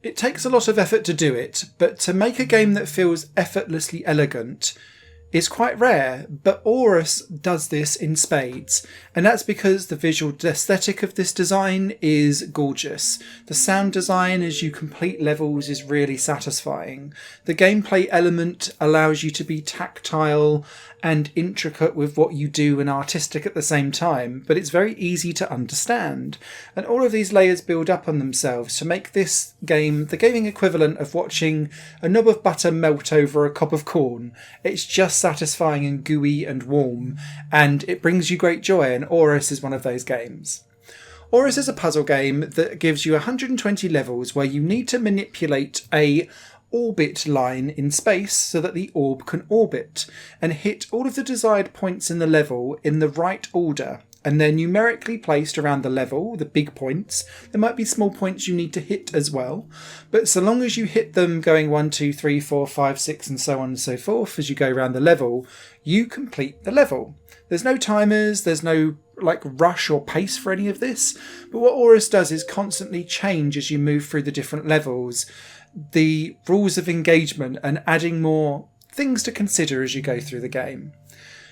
It takes a lot of effort to do it, but to make a game that feels effortlessly elegant is quite rare, but Ouros does this in spades, and that's because the visual aesthetic of this design is gorgeous. The sound design as you complete levels is really satisfying. The gameplay element allows you to be tactile and intricate with what you do and artistic at the same time, but it's very easy to understand. And all of these layers build up on themselves to make this game the gaming equivalent of watching a knob of butter melt over a cob of corn. It's just satisfying and gooey and warm, and it brings you great joy, and Ouros is one of those games. Ouros is a puzzle game that gives you 120 levels where you need to manipulate a orbit line in space so that the orb can orbit and hit all of the desired points in the level in the right order, and they're numerically placed around the level, the big points. There might be small points you need to hit as well, but so long as you hit them going 1, 2, 3, 4, 5, 6 and so on and so forth as you go around the level, you complete the level. There's no timers, there's no rush or pace for any of this, but what Ouros does is constantly change as you move through the different levels, the rules of engagement, and adding more things to consider as you go through the game.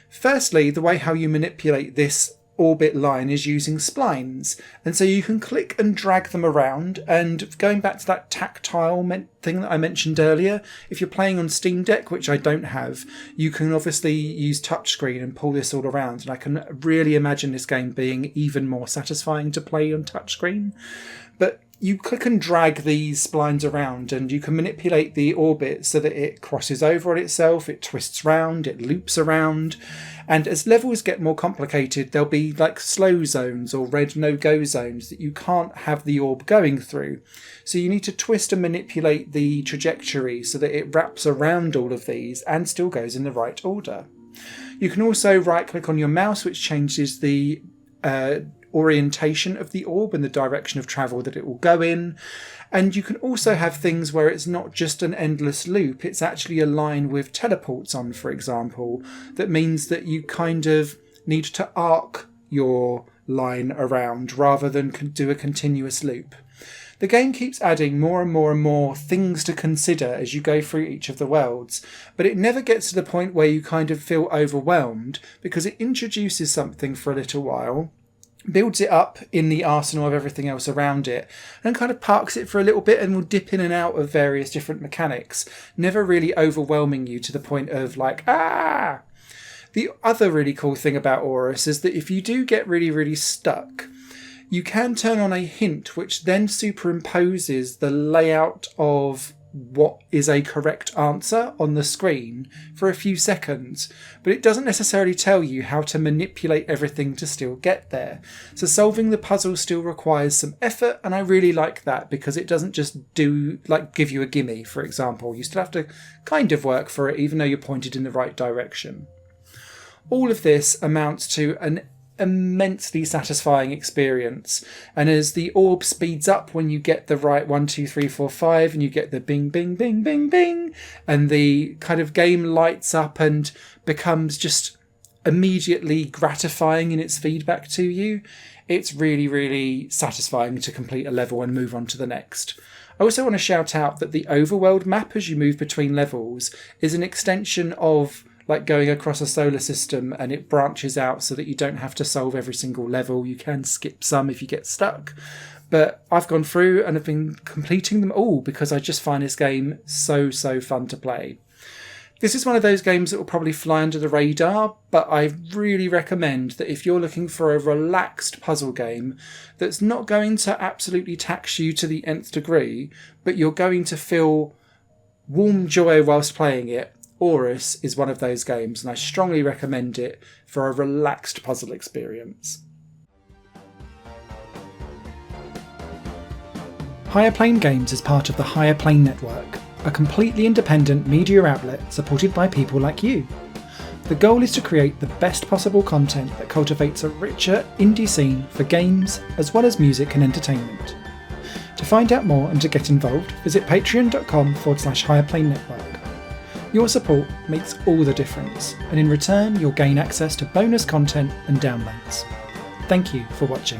Firstly, the way how you manipulate this orbit line is using splines, and so you can click and drag them around, and going back to that tactile thing that I mentioned earlier, if you're playing on Steam Deck, which I don't have, you can obviously use touchscreen and pull this all around, and I can really imagine this game being even more satisfying to play on touchscreen. But you click and drag these splines around, and you can manipulate the orbit so that it crosses over on itself, it twists round, it loops around, and as levels get more complicated, there'll be slow zones or red no-go zones that you can't have the orb going through. So you need to twist and manipulate the trajectory so that it wraps around all of these and still goes in the right order. You can also right-click on your mouse, which changes the orientation of the orb and the direction of travel that it will go in. And you can also have things where it's not just an endless loop, it's actually a line with teleports on, for example. That means that you kind of need to arc your line around rather than do a continuous loop. The game keeps adding more and more and more things to consider as you go through each of the worlds, but it never gets to the point where you kind of feel overwhelmed, because it introduces something for a little while, builds it up in the arsenal of everything else around it, and kind of parks it for a little bit and will dip in and out of various different mechanics, never really overwhelming you to the point of The other really cool thing about Ouros is that if you do get really, really stuck, you can turn on a hint which then superimposes the layout of what is a correct answer on the screen for a few seconds, but it doesn't necessarily tell you how to manipulate everything to still get there. So solving the puzzle still requires some effort, and I really like that because it doesn't just give you a gimme, for example. You still have to kind of work for it even though you're pointed in the right direction. All of this amounts to an immensely satisfying experience, and as the orb speeds up when you get the right 1, 2, 3, 4, 5 and you get the bing bing bing bing bing, and the kind of game lights up and becomes just immediately gratifying in its feedback to you, it's really, really satisfying to complete a level and move on to the next. I also want to shout out that the overworld map as you move between levels is an extension of going across a solar system, and it branches out so that you don't have to solve every single level. You can skip some if you get stuck. But I've gone through and I've been completing them all because I just find this game so fun to play. This is one of those games that will probably fly under the radar, but I really recommend that if you're looking for a relaxed puzzle game that's not going to absolutely tax you to the nth degree, but you're going to feel warm joy whilst playing it, Ouros is one of those games, and I strongly recommend it for a relaxed puzzle experience. Higher Plane Games is part of the Higher Plane Network, a completely independent media outlet supported by people like you. The goal is to create the best possible content that cultivates a richer indie scene for games as well as music and entertainment. To find out more and to get involved, visit patreon.com/higherplane-network. Your support makes all the difference, and in return you'll gain access to bonus content and downloads. Thank you for watching.